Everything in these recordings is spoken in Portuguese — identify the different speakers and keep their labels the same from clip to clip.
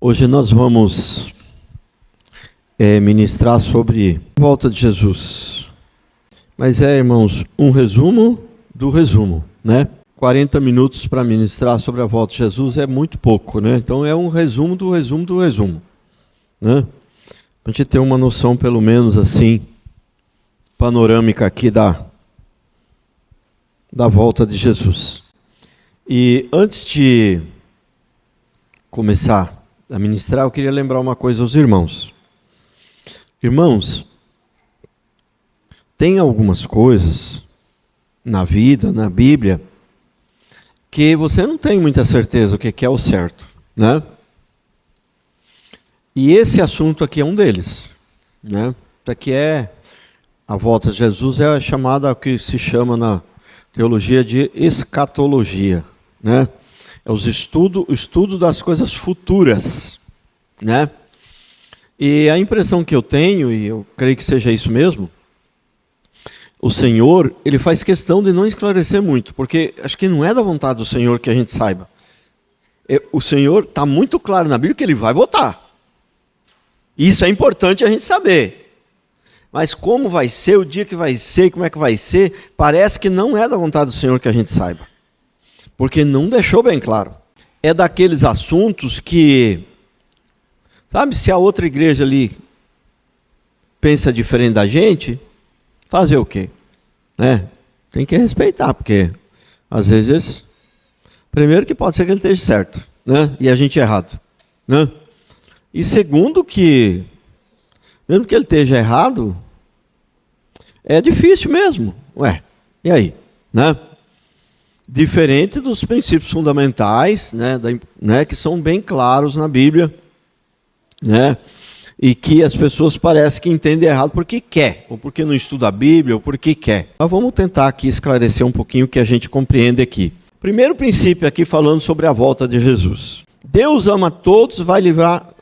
Speaker 1: Hoje nós vamos ministrar sobre a volta de Jesus. Mas irmãos, um resumo do resumo, né? 40 minutos para ministrar sobre a volta de Jesus é muito pouco, né? Então é um resumo do resumo do resumo, né? Para a gente ter uma noção, pelo menos assim, panorâmica aqui da volta de Jesus. E antes de começar a ministrar, eu queria lembrar uma coisa aos irmãos. Irmãos, tem algumas coisas na vida, na Bíblia, que você não tem muita certeza o que é o certo, né? E esse assunto aqui é um deles, né? Isso aqui é a volta de Jesus, é chamada, o que se chama na teologia de escatologia, né? É o estudo das coisas futuras, né? E a impressão que eu tenho, e eu creio que seja isso mesmo, o Senhor, ele faz questão de não esclarecer muito, porque acho que não é da vontade do Senhor que a gente saiba. O Senhor está muito claro na Bíblia que ele vai voltar. Isso é importante a gente saber. Mas como vai ser, o dia que vai ser, como é que vai ser, parece que não é da vontade do Senhor que a gente saiba. Porque não deixou bem claro. É daqueles assuntos que, sabe, se a outra igreja ali pensa diferente da gente, fazer o quê? Né? Tem que respeitar, porque às vezes, primeiro que pode ser que ele esteja certo, né? E a gente errado, né? E segundo que, mesmo que ele esteja errado, é difícil mesmo. Ué, e aí? Né? Diferente dos princípios fundamentais, né, que são bem claros na Bíblia, né? E que as pessoas parecem que entendem errado porque quer, ou porque não estuda a Bíblia, ou porque quer. Mas vamos tentar aqui esclarecer um pouquinho o que a gente compreende aqui. Primeiro princípio aqui falando sobre a volta de Jesus. Deus ama todos, vai livrar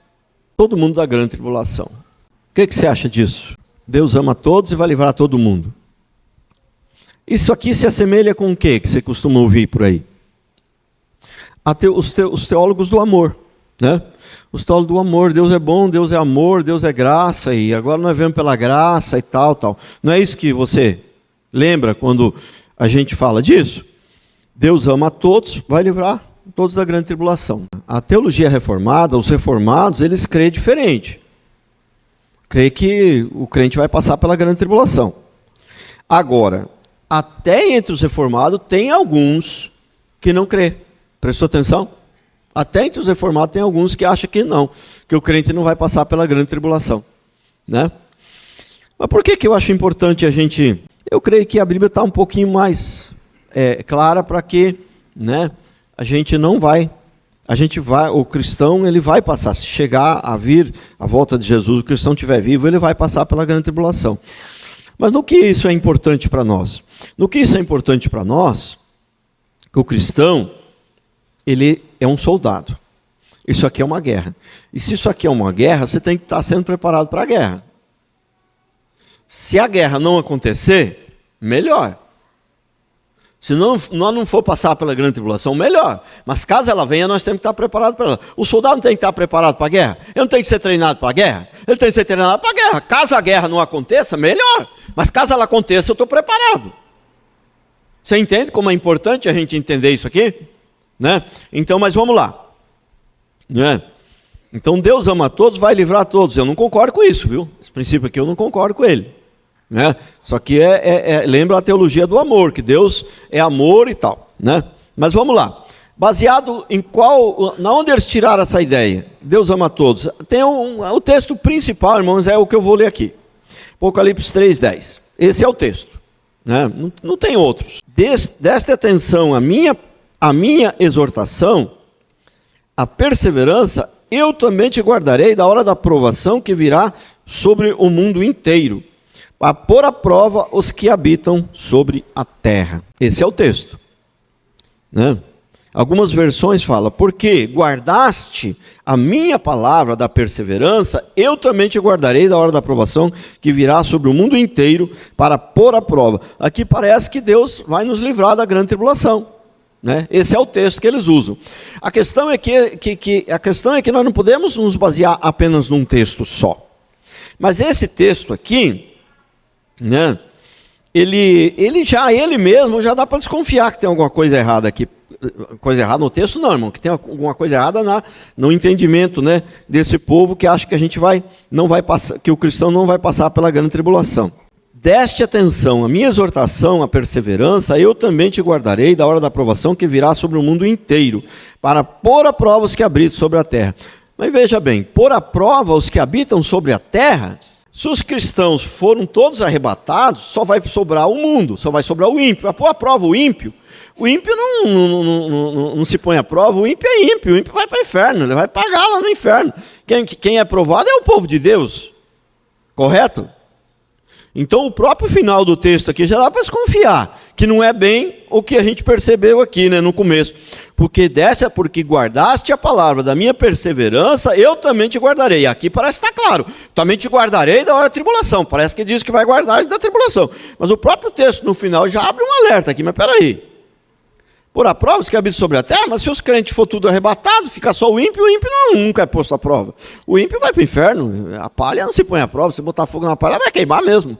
Speaker 1: todo mundo da grande tribulação. O que você acha disso? Deus ama todos e vai livrar todo mundo. Isso aqui se assemelha com o que você costuma ouvir por aí? Os teólogos do amor, né? Os teólogos do amor, Deus é bom, Deus é amor, Deus é graça, e agora nós vemos pela graça e tal. Não é isso que você lembra quando a gente fala disso? Deus ama a todos, vai livrar todos da grande tribulação. A teologia reformada, os reformados, eles creem diferente. Creem que o crente vai passar pela grande tribulação. Agora, até entre os reformados, tem alguns que não crê. Prestou atenção? Até entre os reformados tem alguns que acham que não, que o crente não vai passar pela grande tribulação, né? Mas por que eu acho importante a gente... Eu creio que a Bíblia está um pouquinho mais clara para que, né, a gente não vai... o cristão, ele vai passar. Se chegar a vir a volta de Jesus, o cristão estiver vivo, ele vai passar pela grande tribulação. Mas no que isso é importante para nós? No que isso é importante para nós, que o cristão, ele é um soldado. Isso aqui é uma guerra. E se isso aqui é uma guerra, você tem que estar sendo preparado para a guerra. Se a guerra não acontecer, melhor. Se nós não for passar pela grande tribulação, melhor. Mas caso ela venha, nós temos que estar preparados para ela. O soldado não tem que estar preparado para a guerra? Ele não tem que ser treinado para a guerra? Ele tem que ser treinado para a guerra. Caso a guerra não aconteça, melhor. Mas caso ela aconteça, eu estou preparado. Você entende como é importante a gente entender isso aqui? Né? Então, mas vamos lá. Né? Então, Deus ama a todos, vai livrar a todos. Eu não concordo com isso, viu? Esse princípio aqui eu não concordo com ele. Né? Só que lembra a teologia do amor, que Deus é amor e tal, né? Mas vamos lá, baseado em na onde eles tiraram essa ideia? Deus ama a todos. Tem o texto principal, irmãos, é o que eu vou ler aqui, Apocalipse 3:10. Esse é o texto, né? Não tem outros. Deste atenção à minha exortação, a perseverança, eu também te guardarei da hora da provação que virá sobre o mundo inteiro, para pôr à prova os que habitam sobre a terra. Esse é o texto, né? Algumas versões falam, porque guardaste a minha palavra da perseverança, eu também te guardarei da hora da provação que virá sobre o mundo inteiro para pôr à prova. Aqui parece que Deus vai nos livrar da grande tribulação. né? Esse é o texto que eles usam. A questão é que nós não podemos nos basear apenas num texto só. Mas esse texto aqui, né? Ele mesmo já dá para desconfiar que tem alguma coisa errada aqui. Coisa errada no texto não, irmão, que tem alguma coisa errada no entendimento, né, desse povo que acha que não vai passar, que o cristão não vai passar pela grande tribulação. Deste atenção à minha exortação, à perseverança, eu também te guardarei da hora da provação que virá sobre o mundo inteiro, para pôr a prova os que habitam sobre a terra. Mas veja bem, pôr à prova os que habitam sobre a terra. Se os cristãos foram todos arrebatados, só vai sobrar o mundo, só vai sobrar o ímpio. Mas pôr à prova o ímpio não se põe à prova, o ímpio vai para o inferno, ele vai pagar lá no inferno. Quem é provado é o povo de Deus, correto? Então o próprio final do texto aqui já dá para desconfiar, que não é bem o que a gente percebeu aqui, né, no começo. Porque guardaste a palavra da minha perseverança, eu também te guardarei. Aqui parece estar claro, também te guardarei da hora da tribulação. Parece que diz que vai guardar da tribulação. Mas o próprio texto no final já abre um alerta aqui, mas peraí. Por a prova, os que habitam sobre a terra, mas se os crentes for tudo arrebatado, fica só o ímpio nunca é posto à prova. O ímpio vai para o inferno, a palha não se põe à prova, se botar fogo na palha vai queimar mesmo.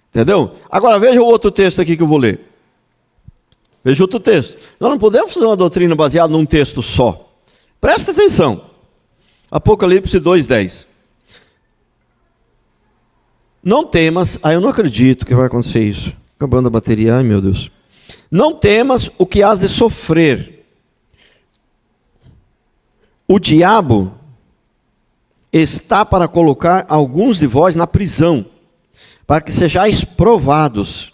Speaker 1: Entendeu? Agora veja o outro texto aqui que eu vou ler. Veja outro texto. Nós não podemos fazer uma doutrina baseada num texto só. Presta atenção. Apocalipse 2:10. Não temas, eu não acredito que vai acontecer isso. Acabando a bateria, ai meu Deus. Não temas o que hás de sofrer. O diabo está para colocar alguns de vós na prisão, para que sejais provados,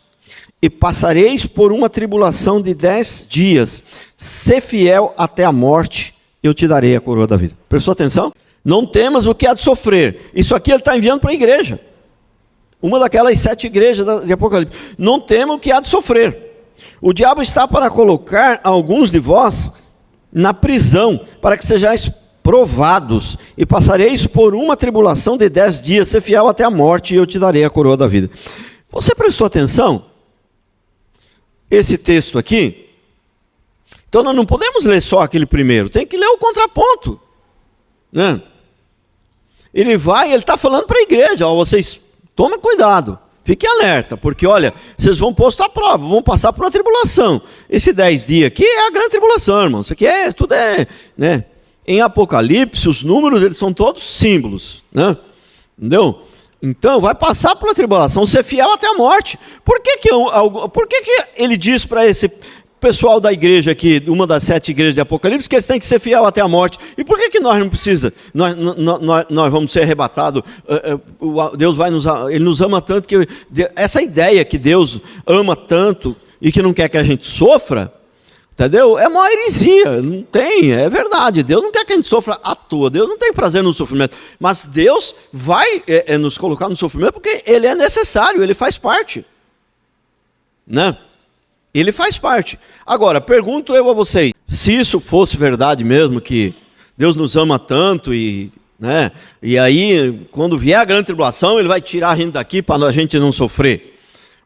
Speaker 1: e passareis por uma tribulação de 10 dias. Se fiel até a morte, eu te darei a coroa da vida. Prestou atenção? Não temas o que há de sofrer. Isso aqui ele está enviando para a igreja. Uma daquelas 7 igrejas de Apocalipse. Não tema o que há de sofrer. O diabo está para colocar alguns de vós na prisão, para que sejais provados, e passareis por uma tribulação de 10 dias, ser fiel até a morte, e eu te darei a coroa da vida. Você prestou atenção? Esse texto aqui? Então nós não podemos ler só aquele primeiro, tem que ler o contraponto, né? Ele está falando para a igreja, vocês tomem cuidado. Fique alerta, porque olha, vocês vão posto à prova, vão passar por uma tribulação. Esse 10 dias aqui é a grande tribulação, irmão. Isso aqui tudo é, né? Em Apocalipse, os números, eles são todos símbolos, né? Entendeu? Então, vai passar por uma tribulação, ser fiel até a morte. Por que ele diz para esse pessoal da igreja aqui, uma das 7 igrejas de Apocalipse, que eles têm que ser fiel até a morte? E por que nós não precisamos? Nós vamos ser arrebatados. Deus Ele nos ama tanto que essa ideia que Deus ama tanto e que não quer que a gente sofra, entendeu? É uma heresia, não tem, é verdade. Deus não quer que a gente sofra à toa. Deus não tem prazer no sofrimento, mas Deus vai nos colocar no sofrimento porque Ele é necessário, Ele faz parte, né? Ele faz parte. Agora, pergunto eu a vocês, se isso fosse verdade mesmo, que Deus nos ama tanto né, e aí, quando vier a grande tribulação, Ele vai tirar a gente daqui para a gente não sofrer.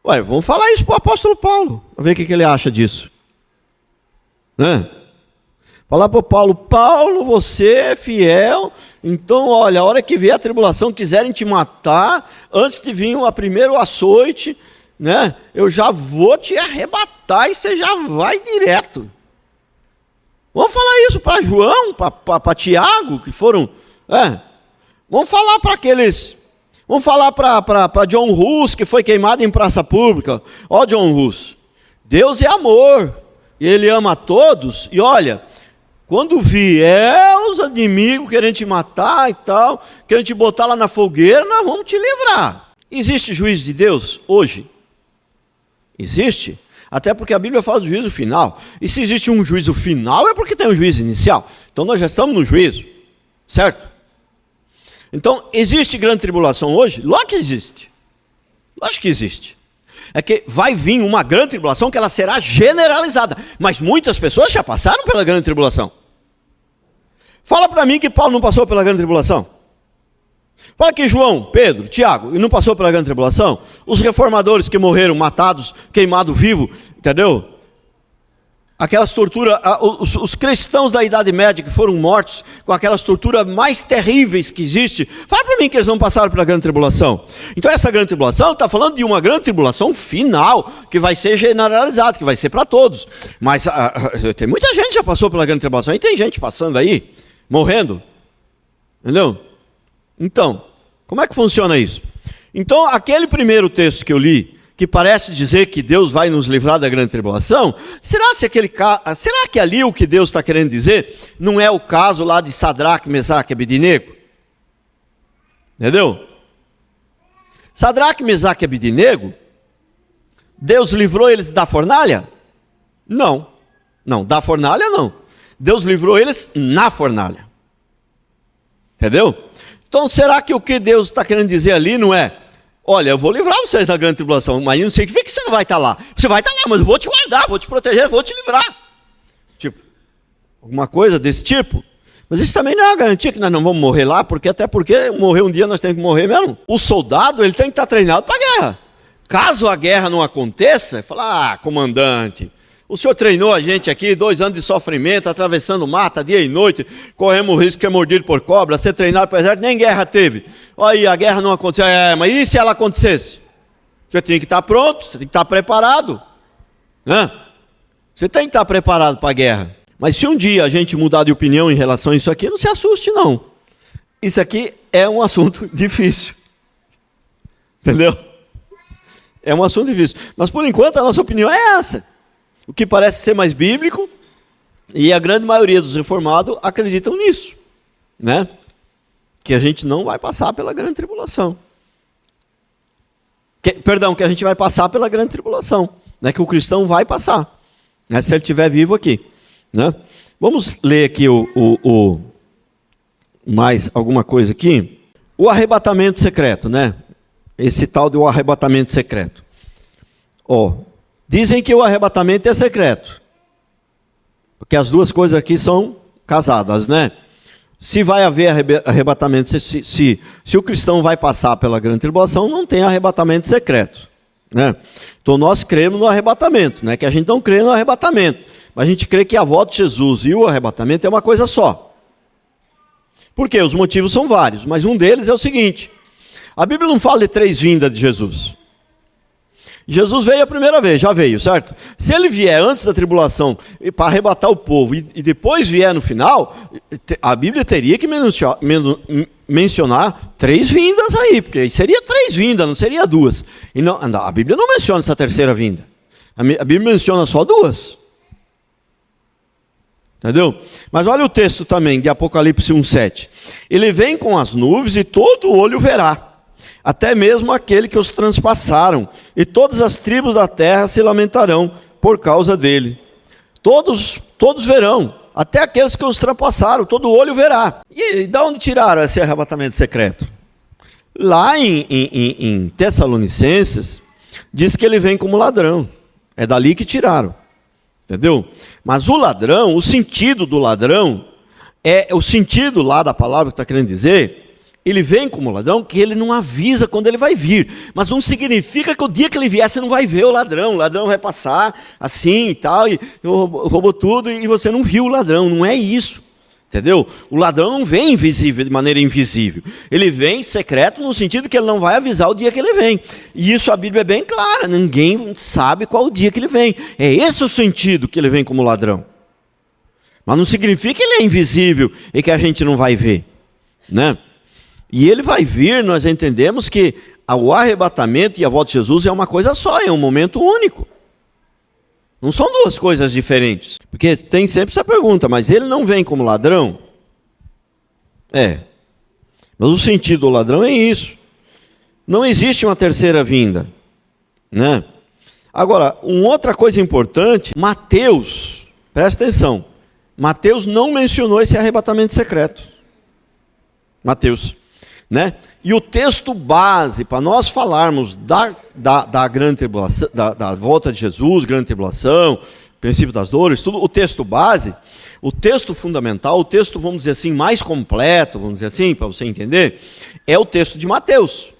Speaker 1: Ué, vamos falar isso para o apóstolo Paulo, para ver o que ele acha disso. Né? Falar para o Paulo, você é fiel, então olha, a hora que vier a tribulação, quiserem te matar, antes de vir a primeiro açoite, né, eu já vou te arrebatar e você já vai direto. Vamos falar isso para João, para Tiago, que foram... Vamos falar para aqueles... Vamos falar para John Hus, que foi queimado em praça pública. Ó John Hus, Deus é amor, e Ele ama a todos, e olha, quando vier os inimigos querendo te matar e tal, querendo te botar lá na fogueira, nós vamos te livrar. Existe juízo de Deus hoje? Existe? Até porque a Bíblia fala do juízo final. E se existe um juízo final, é porque tem um juízo inicial. Então nós já estamos no juízo, certo? Então, existe grande tribulação hoje? Lógico que existe. Lógico que existe. É que vai vir uma grande tribulação que ela será generalizada. Mas muitas pessoas já passaram pela grande tribulação. Fala para mim que Paulo não passou pela grande tribulação. Fala que João, Pedro, Tiago, não passou pela grande tribulação? Os reformadores que morreram matados, queimados vivos, entendeu? aquelas torturas, os cristãos da Idade Média que foram mortos com aquelas torturas mais terríveis que existe, fala para mim que eles não passaram pela grande tribulação. Então essa grande tribulação está falando de uma grande tribulação final, que vai ser generalizada, que vai ser para todos. Mas tem muita gente que já passou pela grande tribulação, e tem gente passando aí, morrendo. Entendeu? Então, como é que funciona isso? Então, aquele primeiro texto que eu li, que parece dizer que Deus vai nos livrar da grande tribulação, será que ali o que Deus está querendo dizer não é o caso lá de Sadraque, Mesaque e Abednego? Entendeu? Sadraque, Mesaque e Abednego, Deus livrou eles da fornalha? Não. Não, da fornalha não. Deus livrou eles na fornalha. Entendeu? Então, será que o que Deus está querendo dizer ali não é: olha, eu vou livrar vocês da grande tribulação, mas não significa que você não vai estar lá. Você vai estar lá, mas eu vou te guardar, vou te proteger, vou te livrar. Tipo, alguma coisa desse tipo. Mas isso também não é uma garantia que nós não vamos morrer lá, até porque morrer um dia nós temos que morrer mesmo. O soldado, ele tem que estar treinado para a guerra. Caso a guerra não aconteça, ele fala: comandante, o senhor treinou a gente aqui, 2 anos de sofrimento, atravessando mata, dia e noite, corremos o risco de ser mordido por cobra, ser treinado para o exército, nem guerra teve. Olha aí, a guerra não aconteceu. Mas e se ela acontecesse? Você tem que estar pronto, você tem que estar preparado. Você tem que estar preparado para a guerra. Mas se um dia a gente mudar de opinião em relação a isso aqui, não se assuste não. Isso aqui é um assunto difícil. Entendeu? É um assunto difícil. Mas por enquanto a nossa opinião é essa. O que parece ser mais bíblico, e a grande maioria dos reformados acreditam nisso, né? Que a gente não vai passar pela grande tribulação. Que a gente vai passar pela grande tribulação, né? Que o cristão vai passar, né? Se ele estiver vivo aqui, né? Vamos ler aqui mais alguma coisa aqui. O arrebatamento secreto, né? Esse tal do arrebatamento secreto. Dizem que o arrebatamento é secreto, porque as duas coisas aqui são casadas, né? Se vai haver arrebatamento, se o cristão vai passar pela grande tribulação, não tem arrebatamento secreto, né? Então nós cremos no arrebatamento, né? Que a gente não crê no arrebatamento, mas a gente crê que a volta de Jesus e o arrebatamento é uma coisa só. Por quê? Os motivos são vários, mas um deles é o seguinte: a Bíblia não fala de 3 vindas de Jesus. Jesus veio a primeira vez, já veio, certo? Se ele vier antes da tribulação para arrebatar o povo e depois vier no final, a Bíblia teria que mencionar 3 vindas aí, porque seria 3 vindas, não seria 2. E não, a Bíblia não menciona essa terceira vinda. A Bíblia menciona só 2. Entendeu? Mas olha o texto também de Apocalipse 1:7. Ele vem com as nuvens e todo olho verá, até mesmo aquele que os transpassaram, e todas as tribos da terra se lamentarão por causa dele. Todos verão, até aqueles que os transpassaram, todo olho verá. E de onde tiraram esse arrebatamento secreto? Lá em Tessalonicenses, diz que ele vem como ladrão. É dali que tiraram. Entendeu? Mas o ladrão, o sentido do ladrão, o sentido lá da palavra que está querendo dizer, ele vem como ladrão, que ele não avisa quando ele vai vir. Mas não significa que o dia que ele vier, você não vai ver o ladrão vai passar assim e tal, e roubou tudo, e você não viu o ladrão. Não é isso. Entendeu? O ladrão não vem invisível, de maneira invisível. Ele vem secreto no sentido que ele não vai avisar o dia que ele vem. E isso a Bíblia é bem clara. Ninguém sabe qual o dia que ele vem. É esse o sentido que ele vem como ladrão. Mas não significa que ele é invisível e que a gente não vai ver, né? E ele vai vir, nós entendemos que o arrebatamento e a volta de Jesus é uma coisa só, é um momento único. Não são 2 coisas diferentes. Porque tem sempre essa pergunta: mas ele não vem como ladrão? Mas o sentido do ladrão é isso. Não existe uma terceira vinda, né? Agora, uma outra coisa importante, Mateus, presta atenção, Mateus não mencionou esse arrebatamento secreto. Mateus. Né? E o texto base para nós falarmos da grande tribulação, da volta de Jesus, grande tribulação, princípio das dores, tudo, o texto base, o texto fundamental, o texto, vamos dizer assim, mais completo, vamos dizer assim, para você entender, é o texto de Mateus.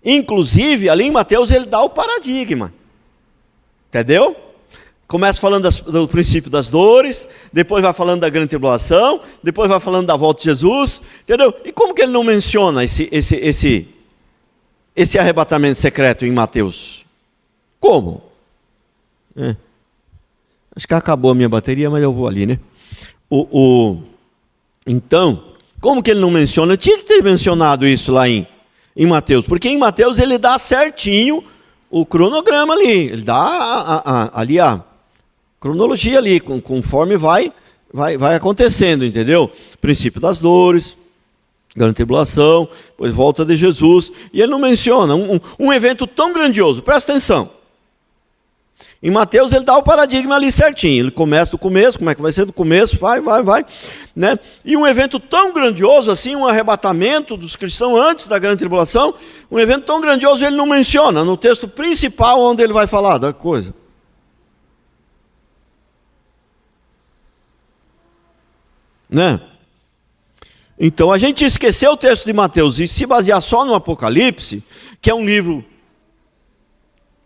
Speaker 1: Inclusive, ali em Mateus ele dá o paradigma. Entendeu? Começa falando do princípio das dores, depois vai falando da grande tribulação, depois vai falando da volta de Jesus, entendeu? E como que ele não menciona esse arrebatamento secreto em Mateus? Como? Acho que acabou a minha bateria, mas eu vou ali, né? Então, como que ele não menciona? Tinha que ter mencionado isso lá em Mateus, porque em Mateus ele dá certinho o cronograma ali, ele dá ali a cronologia ali, conforme vai acontecendo, entendeu? Princípio das dores, grande tribulação, depois volta de Jesus, e ele não menciona um evento tão grandioso, presta atenção. Em Mateus ele dá o paradigma ali certinho, ele começa do começo, como é que vai ser do começo, vai, né? E um evento tão grandioso assim, um arrebatamento dos cristãos antes da grande tribulação, um evento tão grandioso ele não menciona no texto principal onde ele vai falar da coisa. Né? Então a gente esqueceu o texto de Mateus e se basear só no Apocalipse, que é um livro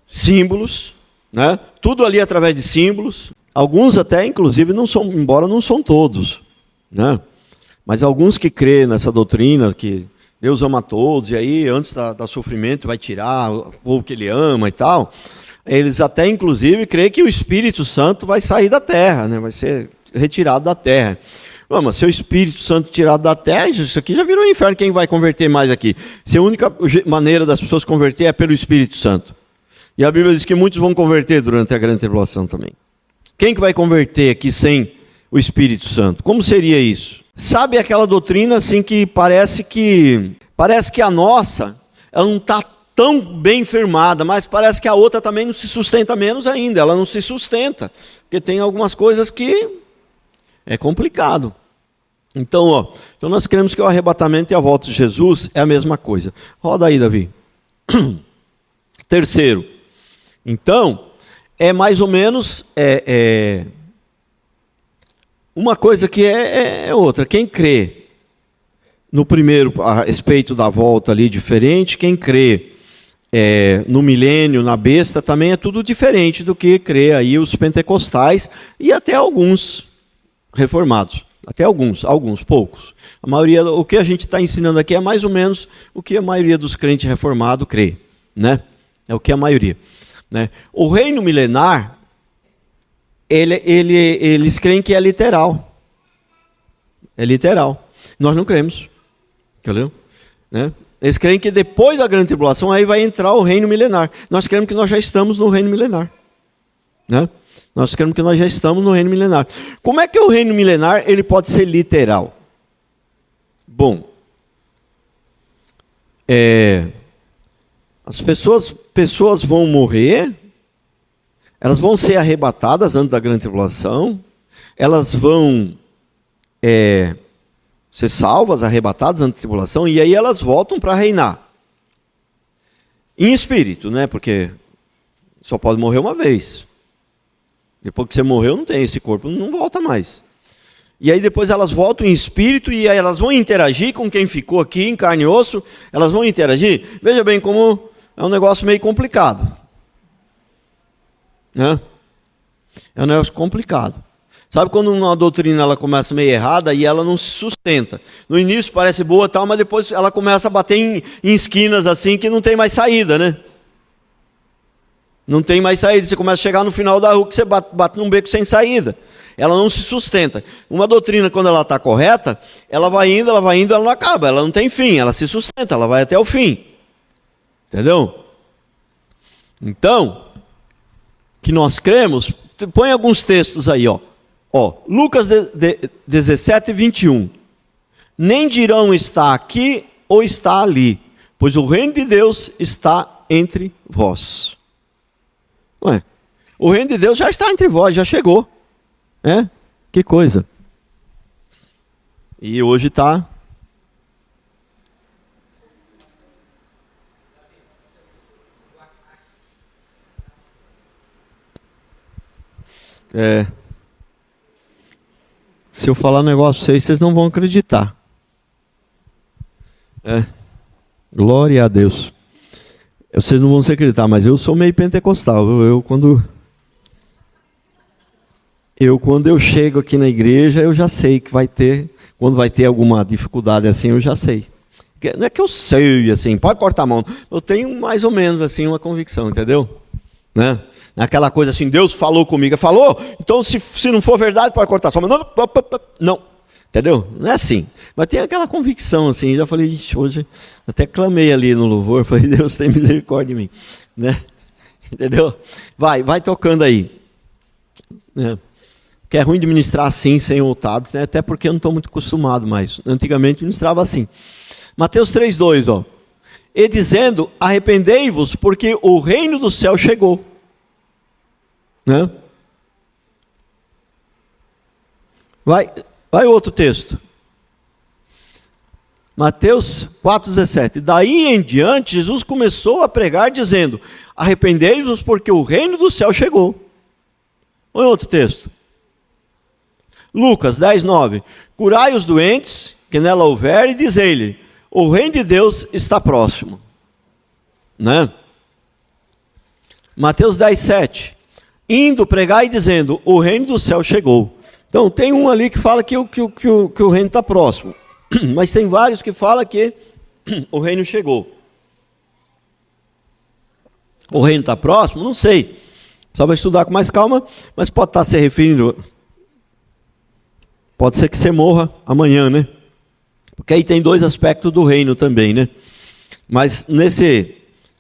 Speaker 1: símbolos, né? Tudo ali através de símbolos, alguns até inclusive não são, embora não são todos, né? Mas alguns que creem nessa doutrina que Deus ama todos e aí antes do sofrimento vai tirar o povo que ele ama e tal, eles até inclusive creem que o Espírito Santo vai sair da terra, né? Vai ser retirado da terra. Mas se o Espírito Santo tirado da terra, isso aqui já virou um inferno, quem vai converter mais aqui? Se a única maneira das pessoas converter é pelo Espírito Santo. E a Bíblia diz que muitos vão converter durante a grande tribulação também. Quem que vai converter aqui sem o Espírito Santo? Como seria isso? Sabe aquela doutrina assim que parece que a nossa, ela não está tão bem firmada, mas parece que a outra também não se sustenta menos ainda, ela não se sustenta, porque tem algumas coisas que é complicado. Então nós cremos que o arrebatamento e a volta de Jesus é a mesma coisa. Roda aí, Davi. Terceiro, então, é mais ou menos uma coisa que é outra. Quem crê no primeiro, a respeito da volta ali, diferente. Quem crê no milênio, na besta, também é tudo diferente do que crê aí os pentecostais e até alguns reformados. Até alguns, poucos. A maioria, o que a gente está ensinando aqui é mais ou menos o que a maioria dos crentes reformados crê, né? É o que a maioria, né? O reino milenar, eles creem que é literal. É literal. Nós não cremos. Entendeu? Né? Eles creem que depois da grande tribulação aí vai entrar o reino milenar. Nós cremos que nós já estamos no reino milenar, né? Nós cremos que nós já estamos no reino milenar. Como é que o reino milenar ele pode ser literal? Bom, as pessoas vão morrer, elas vão ser arrebatadas antes da grande tribulação, elas vão ser salvas, arrebatadas antes da tribulação, e aí elas voltam para reinar. Em espírito, né? Porque só pode morrer uma vez. Depois que você morreu, não tem esse corpo, não volta mais. E aí depois elas voltam em espírito e aí elas vão interagir com quem ficou aqui em carne e osso, elas vão interagir. Veja bem como é um negócio meio complicado. Né? É um negócio complicado. Sabe quando uma doutrina ela começa meio errada e ela não se sustenta? No início parece boa tal, mas depois ela começa a bater em esquinas assim que não tem mais saída, né? Não tem mais saída, você começa a chegar no final da rua que você bate num beco sem saída. Ela não se sustenta. Uma doutrina, quando ela está correta, ela vai indo, ela não acaba, ela não tem fim, ela se sustenta, ela vai até o fim. Entendeu? Então, que nós cremos, põe alguns textos aí, ó. Lucas 17, 21. Nem dirão está aqui ou está ali, pois o reino de Deus está entre vós. Ué, o reino de Deus já está entre vós, já chegou. Que coisa. E hoje está. Se eu falar um negócio para vocês não vão acreditar. Glória a Deus. Vocês não vão se acreditar, mas eu sou meio pentecostal. Eu quando Quando eu chego aqui na igreja, eu já sei que vai ter, quando vai ter alguma dificuldade assim, eu já sei. Não é que eu sei, assim, pode cortar a mão. Eu tenho mais ou menos assim uma convicção, entendeu? Né? Aquela coisa assim, Deus falou comigo, falou, então se não for verdade, pode cortar só. Não, entendeu? Não é assim. Mas tem aquela convicção assim, já falei, hoje, até clamei ali no louvor, falei, Deus tem misericórdia de mim. Né? Entendeu? Vai tocando aí. Né? Que é ruim de ministrar assim, sem o tablet, né? Até porque eu não estou muito acostumado, mas antigamente ministrava assim. Mateus 3,2, ó. E dizendo, arrependei-vos, porque o reino do céu chegou. Né? Vai outro texto. Mateus 4,17. Daí em diante, Jesus começou a pregar, dizendo, arrependei-vos, porque o reino do céu chegou. Olha outro texto. Lucas 10,9. Curai os doentes, que nela houver, e dizei-lhe, o reino de Deus está próximo. Né? Mateus 10,7. Indo pregar e dizendo, o reino do céu chegou. Então tem um ali que fala que o reino está próximo. Mas tem vários que falam que o reino chegou. O reino está próximo? Não sei. Só vai estudar com mais calma, mas pode estar se referindo. Pode ser que você morra amanhã, né? Porque aí tem dois aspectos do reino também, né? Mas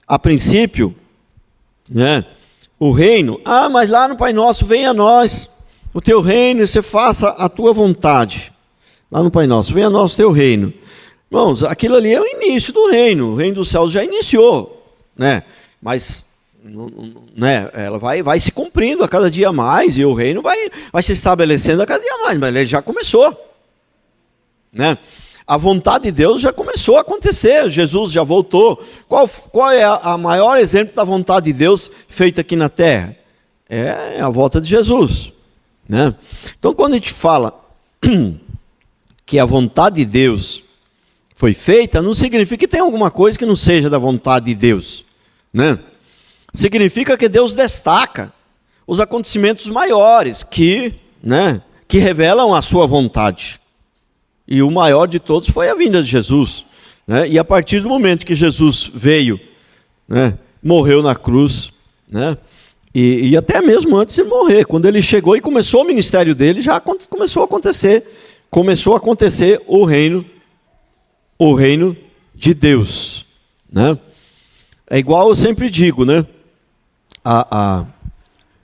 Speaker 1: a princípio, né? O reino, mas lá no Pai Nosso, venha a nós o teu reino e você faça a tua vontade. Lá no Pai Nosso, venha a nós o teu reino. Irmãos, aquilo ali é o início do reino. O reino dos céus já iniciou, né? Mas né, ela vai se cumprindo a cada dia mais e o reino vai se estabelecendo a cada dia mais, mas ele já começou, né? A vontade de Deus já começou a acontecer, Jesus já voltou. Qual é a maior exemplo da vontade de Deus feita aqui na terra? É a volta de Jesus, né? Então quando a gente fala que a vontade de Deus foi feita, não significa que tem alguma coisa que não seja da vontade de Deus, né? Significa que Deus destaca os acontecimentos maiores que revelam a sua vontade. E o maior de todos foi a vinda de Jesus. Né? E a partir do momento que Jesus veio, né, morreu na cruz, né, e até mesmo antes de morrer, quando ele chegou e começou o ministério dele, já começou a acontecer o reino de Deus. Né? É igual eu sempre digo, né?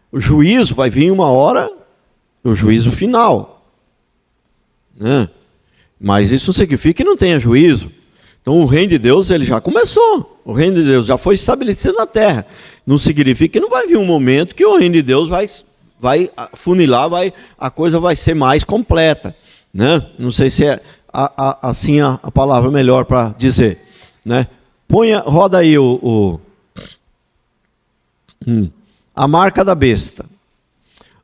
Speaker 1: O juízo vai vir uma hora, o juízo final, né? Mas isso não significa que não tenha juízo. Então o reino de Deus ele já começou, o reino de Deus já foi estabelecido na terra. Não significa que não vai vir um momento que o reino de Deus vai funilar, a coisa vai ser mais completa, né? Não sei se é assim a palavra melhor para dizer, né? Roda aí a marca da besta.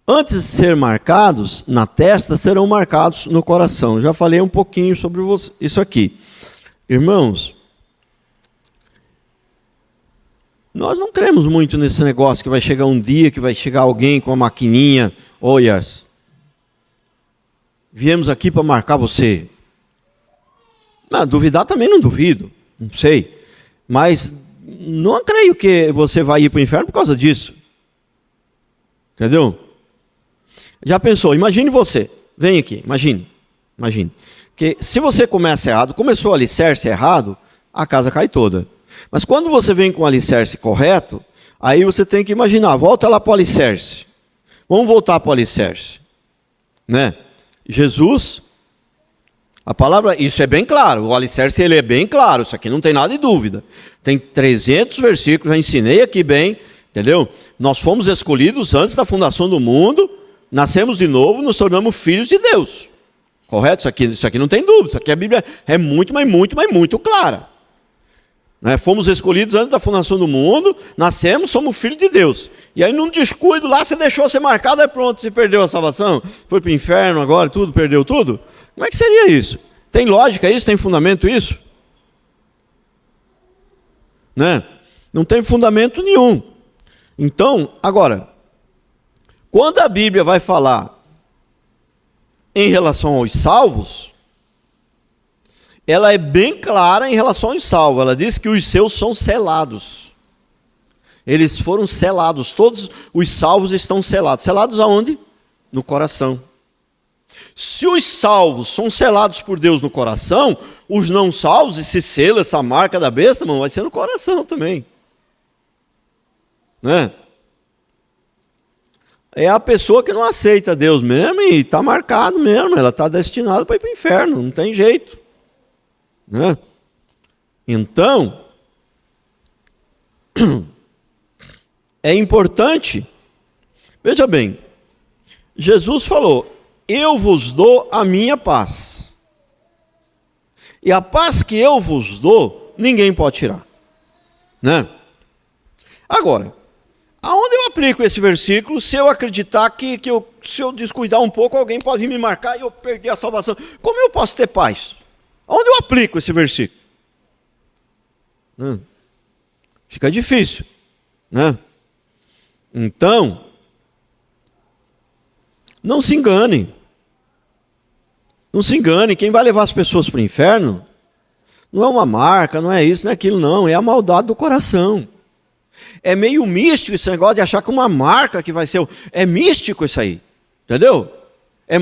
Speaker 1: Antes de ser marcados na testa, serão marcados no coração. Já falei um pouquinho sobre isso aqui. Irmãos, nós não cremos muito nesse negócio que vai chegar um dia, que vai chegar alguém com uma maquininha. Olha, viemos aqui para marcar você. Não, duvidar também não duvido, não sei. Mas não creio que você vai ir para o inferno por causa disso. Entendeu? Já pensou? Imagine você. Vem aqui, imagine. Que se você começa errado, começou o alicerce errado, a casa cai toda. Mas quando você vem com o alicerce correto, aí você tem que imaginar, volta lá para o alicerce. Vamos voltar para o alicerce. Né? Jesus, a palavra, isso é bem claro, o alicerce ele é bem claro, isso aqui não tem nada de dúvida. Tem 300 versículos, já ensinei aqui bem, entendeu? Nós fomos escolhidos antes da fundação do mundo, nascemos de novo, nos tornamos filhos de Deus. Correto? Isso aqui não tem dúvida, isso aqui a Bíblia é muito, mas muito clara. Né? Fomos escolhidos antes da fundação do mundo, nascemos, somos filhos de Deus. E aí num descuido lá, você deixou ser marcado, aí pronto, você perdeu a salvação, foi para o inferno agora, tudo, perdeu tudo. Como é que seria isso? Tem lógica isso? Tem fundamento isso? Né? Não tem fundamento nenhum. Então, agora, quando a Bíblia vai falar em relação aos salvos, ela é bem clara em relação aos salvos. Ela diz que os seus são selados. Eles foram selados, todos os salvos estão selados. Selados aonde? No coração. Se os salvos são selados por Deus no coração, os não salvos, esse selo, essa marca da besta, irmão, vai ser no coração também. Né? É a pessoa que não aceita Deus mesmo e está marcado mesmo, ela está destinada para ir para o inferno, não tem jeito. Né? Então, é importante, veja bem, Jesus falou, eu vos dou a minha paz. E a paz que eu vos dou, ninguém pode tirar. Né? Agora, aonde eu aplico esse versículo se eu acreditar que se eu descuidar um pouco, alguém pode vir me marcar e eu perder a salvação? Como eu posso ter paz? Aonde eu aplico esse versículo? Fica difícil. Né? Então, não se engane. Não se engane, quem vai levar as pessoas para o inferno não é uma marca, não é isso, não é aquilo, não. É a maldade do coração. É meio místico esse negócio de achar que uma marca que vai ser... É místico isso aí, entendeu? É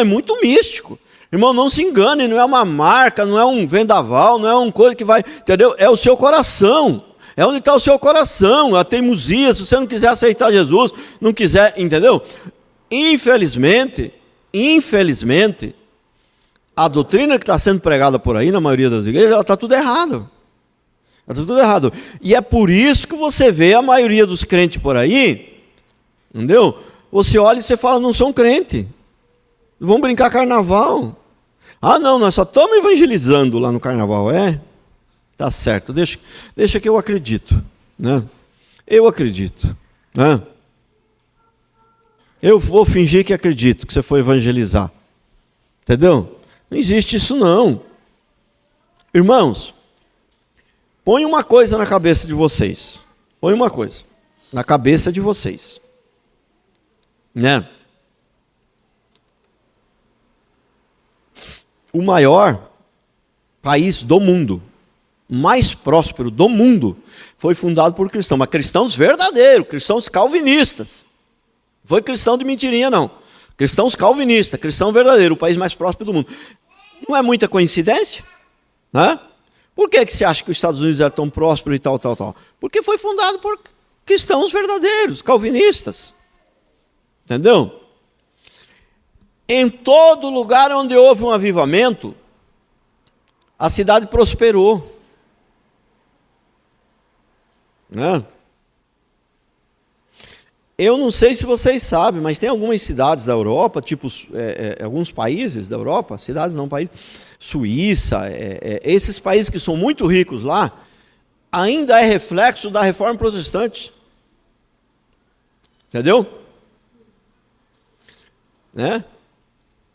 Speaker 1: muito místico. Irmão, não se engane, não é uma marca, não é um vendaval, não é uma coisa que vai... Entendeu? É o seu coração. É onde está o seu coração, a teimosia. Se você não quiser aceitar Jesus, não quiser, entendeu? Infelizmente, a doutrina que está sendo pregada por aí, na maioria das igrejas, ela está tudo errado. Está tudo errado. E é por isso que você vê a maioria dos crentes por aí, entendeu? Você olha e você fala, não são crente. Vão brincar carnaval. Ah, não, nós só estamos evangelizando lá no carnaval. É? Tá certo, deixa que eu acredito. Né? Eu acredito. Né? Eu vou fingir que acredito que você foi evangelizar. Entendeu? Não existe isso não. Irmãos, põe uma coisa na cabeça de vocês. Põe uma coisa na cabeça de vocês. Né? O maior país do mundo, mais próspero do mundo, foi fundado por cristãos, mas cristãos verdadeiros, cristãos calvinistas. Não foi cristão de mentirinha, não. Cristãos calvinistas, cristão verdadeiro, o país mais próspero do mundo. Não é muita coincidência? Né? Por que você acha que os Estados Unidos era tão próspero e tal? Porque foi fundado por cristãos verdadeiros, calvinistas. Entendeu? Em todo lugar onde houve um avivamento, a cidade prosperou. Né? Eu não sei se vocês sabem, mas tem algumas cidades da Europa, tipo alguns países da Europa, cidades não países, Suíça, esses países que são muito ricos lá, ainda é reflexo da reforma protestante. Entendeu? Né?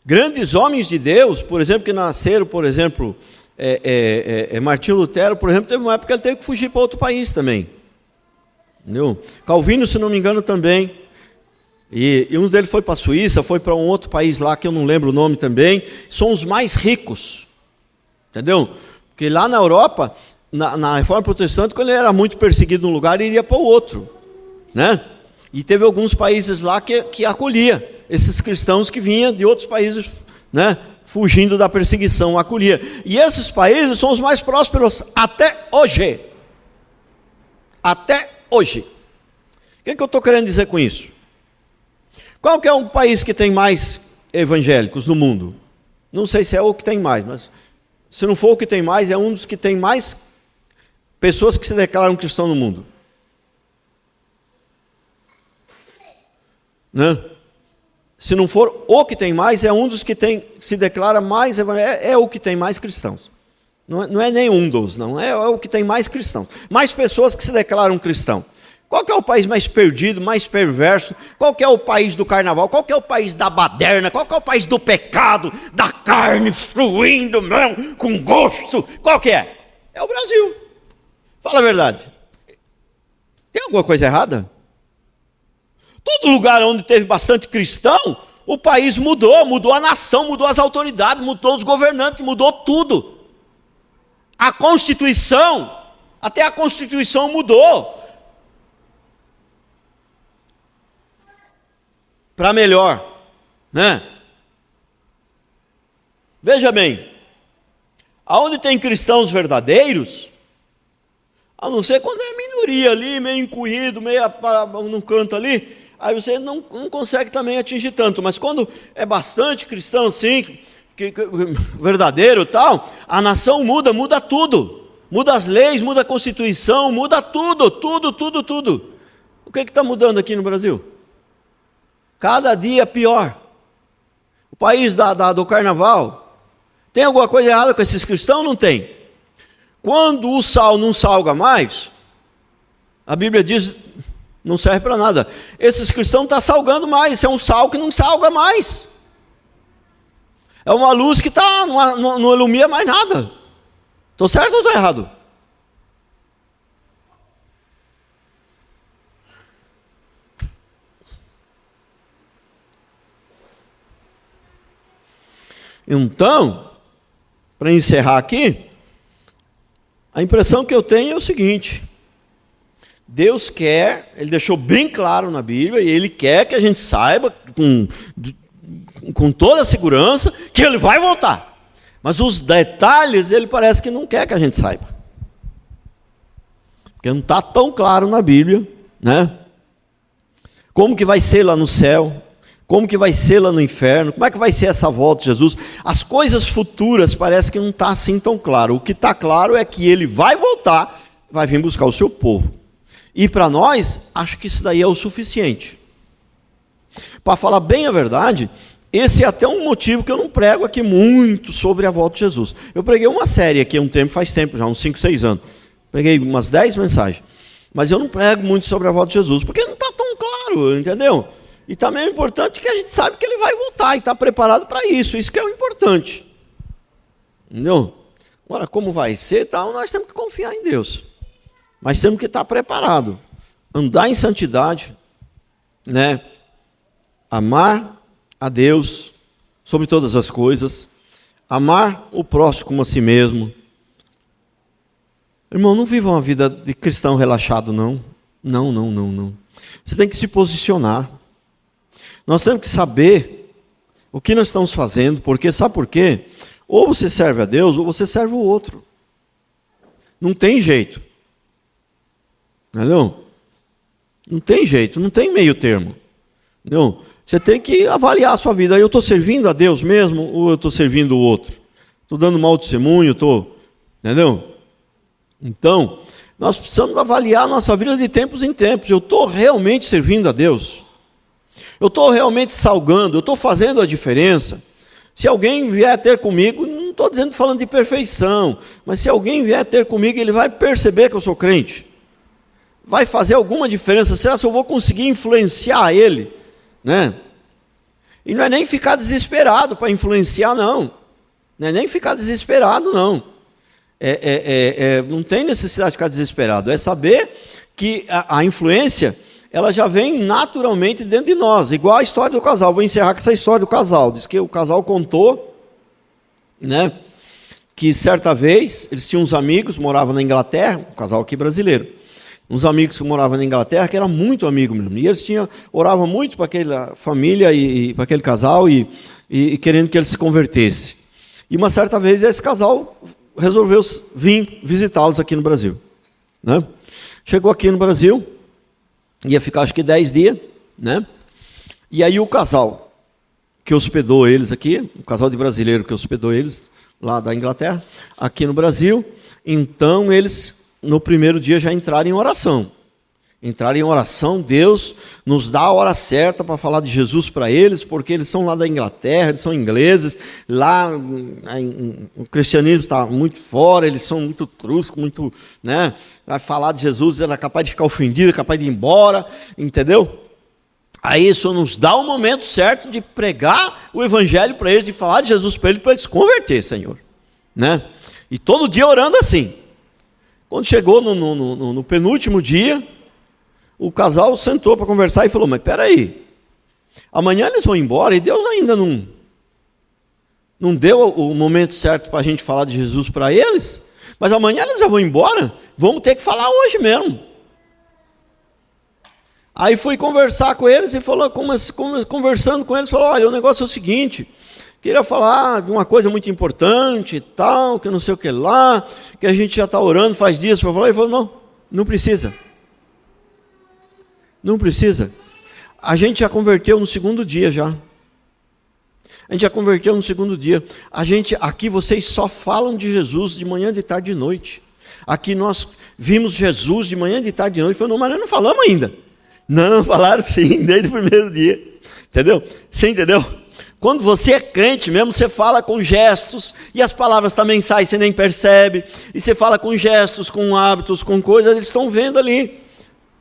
Speaker 1: Grandes homens de Deus, por exemplo, que nasceram, por exemplo, Martinho Lutero, por exemplo, teve uma época que ele teve que fugir para outro país também. Entendeu? Calvino, se não me engano, também. E um deles foi para a Suíça, foi para um outro país lá, que eu não lembro o nome também. São os mais ricos. Entendeu? Porque lá na Europa, na Reforma Protestante, quando ele era muito perseguido num lugar, ele ia para o outro. Né? E teve alguns países lá que acolhia esses cristãos que vinham de outros países, né? Fugindo da perseguição, acolhia. E esses países são os mais prósperos até hoje. Até hoje. O que eu estou querendo dizer com isso? Qual que é o país que tem mais evangélicos no mundo? Não sei se é o que tem mais, mas se não for o que tem mais, é um dos que tem mais pessoas que se declaram cristãos no mundo. Né? Se não for o que tem mais, é um dos que se declara mais evangélico, é o que tem mais cristãos. Não é nenhum dos, não. É o que tem mais cristãos. Mais pessoas que se declaram cristão. Qual que é o país mais perdido, mais perverso? Qual que é o país do carnaval? Qual que é o país da baderna? Qual que é o país do pecado, da carne fluindo mesmo, com gosto? Qual que é? É o Brasil. Fala a verdade. Tem alguma coisa errada? Todo lugar onde teve bastante cristão, o país mudou a nação, mudou as autoridades, mudou os governantes, mudou tudo. A Constituição, até a Constituição mudou para melhor, né? Veja bem, aonde tem cristãos verdadeiros, a não ser quando é minoria ali, meio encolhido, meio num canto ali, aí você não consegue também atingir tanto. Mas quando é bastante cristão assim, verdadeiro e tal, a nação muda tudo. Muda as leis, muda a Constituição, muda tudo. O que está mudando aqui no Brasil? Cada dia pior. O país do carnaval, tem alguma coisa errada com esses cristãos? Não tem. Quando o sal não salga mais, a Bíblia diz, não serve para nada. Esses cristãos estão salgando mais, isso é um sal que não salga mais. É uma luz que não ilumina mais nada. Estou certo ou estou errado? Então, para encerrar aqui, a impressão que eu tenho é o seguinte: Deus quer, Ele deixou bem claro na Bíblia, e Ele quer que a gente saiba com toda a segurança que Ele vai voltar. Mas os detalhes, Ele parece que não quer que a gente saiba. Porque não está tão claro na Bíblia, né? Como que vai ser lá no céu? Como que vai ser lá no inferno? Como é que vai ser essa volta de Jesus? As coisas futuras parece que não está assim tão claro. O que está claro é que Ele vai voltar, vai vir buscar o seu povo. E para nós, acho que isso daí é o suficiente. Para falar bem a verdade, esse é até um motivo que eu não prego aqui muito sobre a volta de Jesus. Eu preguei uma série aqui faz tempo, já uns 5, 6 anos. Preguei umas 10 mensagens. Mas eu não prego muito sobre a volta de Jesus, porque não está tão claro, entendeu? E também é importante que a gente sabe que Ele vai voltar e está preparado para isso. Isso que é o importante. Entendeu? Agora, como vai ser tal, nós temos que confiar em Deus. Mas temos que estar preparado. Andar em santidade, né? Amar a Deus sobre todas as coisas. Amar o próximo como a si mesmo. Irmão, não viva uma vida de cristão relaxado, não. Não. Você tem que se posicionar. Nós temos que saber o que nós estamos fazendo, porque sabe por quê? Ou você serve a Deus, ou você serve o outro. Não tem jeito. Entendeu? Não tem jeito, não tem meio termo. Entendeu? Você tem que avaliar a sua vida. Eu estou servindo a Deus mesmo, ou eu estou servindo o outro? Estou dando mau testemunho, entendeu? Então, nós precisamos avaliar a nossa vida de tempos em tempos. Eu estou realmente servindo a Deus? Eu estou realmente salgando, eu estou fazendo a diferença. Se alguém vier ter comigo, não estou falando de perfeição, mas se alguém vier ter comigo, ele vai perceber que eu sou crente. Vai fazer alguma diferença? Será que eu vou conseguir influenciar ele? Né? E não é nem ficar desesperado para influenciar, não. Não é nem ficar desesperado, não. Não tem necessidade de ficar desesperado. É saber que a influência, ela já vem naturalmente dentro de nós, igual a história do casal. Vou encerrar com essa história do casal. Diz que o casal contou, né, que certa vez eles tinham uns amigos, moravam na Inglaterra, um casal aqui brasileiro, uns amigos que moravam na Inglaterra, que eram muito amigos mesmo, e eles oravam muito para aquela família e para aquele casal e querendo que ele se convertesse. E uma certa vez esse casal resolveu vir visitá-los aqui no Brasil, né? Chegou aqui no Brasil, ia ficar acho que 10 dias, né? E aí o casal que hospedou eles aqui, o casal de brasileiro que hospedou eles lá da Inglaterra, aqui no Brasil, então eles no primeiro dia já entraram em oração. Entraram em oração, Deus nos dá a hora certa para falar de Jesus para eles, porque eles são lá da Inglaterra, eles são ingleses, lá o cristianismo está muito fora, eles são muito truscos, muito, né? Vai falar de Jesus, ele é capaz de ficar ofendido, é capaz de ir embora, entendeu? Aí isso nos dá o momento certo de pregar o evangelho para eles, de falar de Jesus para eles se converter, Senhor, né? E todo dia orando assim. Quando chegou no penúltimo dia, o casal sentou para conversar e falou, mas espera aí, Amanhã eles vão embora e Deus ainda não deu o momento certo para a gente falar de Jesus para eles, mas amanhã eles já vão embora, vamos ter que falar hoje mesmo. Aí fui conversar com eles e falou, conversando com eles, falou, olha, o negócio é o seguinte, queria falar de uma coisa muito importante e tal, que não sei o que lá, que a gente já está orando faz dias para falar. Ele falou, não precisa. Não precisa. A gente já converteu no segundo dia já. A gente já converteu no segundo dia. Aqui vocês só falam de Jesus de manhã, de tarde e de noite. Aqui nós vimos Jesus de manhã, de tarde e de noite. Falei, não, mas nós não falamos ainda. Não, falaram sim, desde o primeiro dia. Entendeu? Você entendeu? Quando você é crente mesmo, você fala com gestos, e as palavras também saem, você nem percebe, e você fala com gestos, com hábitos, com coisas, eles estão vendo ali.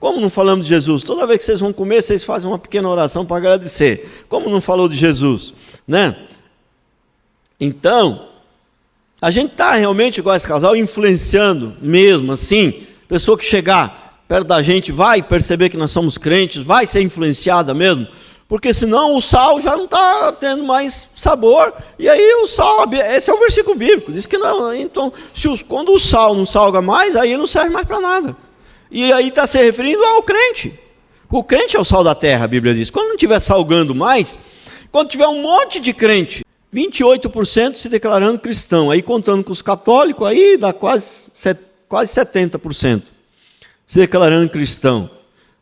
Speaker 1: Como não falamos de Jesus? Toda vez que vocês vão comer, vocês fazem uma pequena oração para agradecer. Como não falou de Jesus? Né? Então, a gente está realmente, igual esse casal, influenciando mesmo, assim, pessoa que chegar perto da gente vai perceber que nós somos crentes, vai ser influenciada mesmo, porque senão o sal já não está tendo mais sabor, e aí o sal, esse é o versículo bíblico, diz que não, então, quando o sal não salga mais, aí não serve mais para nada, e aí está se referindo ao crente. O crente é o sal da terra, a Bíblia diz. Quando não estiver salgando mais, quando tiver um monte de crente, 28% se declarando cristão, aí contando com os católicos, aí dá quase 70%. Se declarando cristão,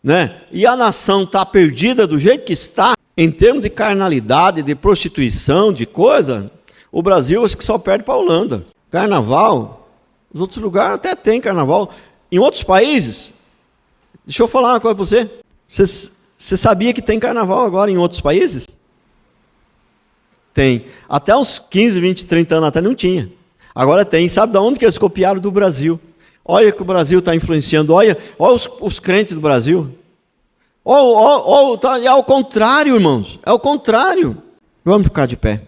Speaker 1: né? E a nação está perdida do jeito que está, em termos de carnalidade, de prostituição, de coisa, o Brasil acho que só perde para a Holanda. Carnaval, os outros lugares até tem carnaval. Em outros países, deixa eu falar uma coisa para você. Você sabia que tem carnaval agora em outros países? Tem. Até uns 15, 20, 30 anos atrás não tinha. Agora tem. Sabe de onde que eles copiaram? Do Brasil. Olha que o Brasil está influenciando, olha os crentes do Brasil. É ao contrário, irmãos, é ao contrário. Vamos ficar de pé.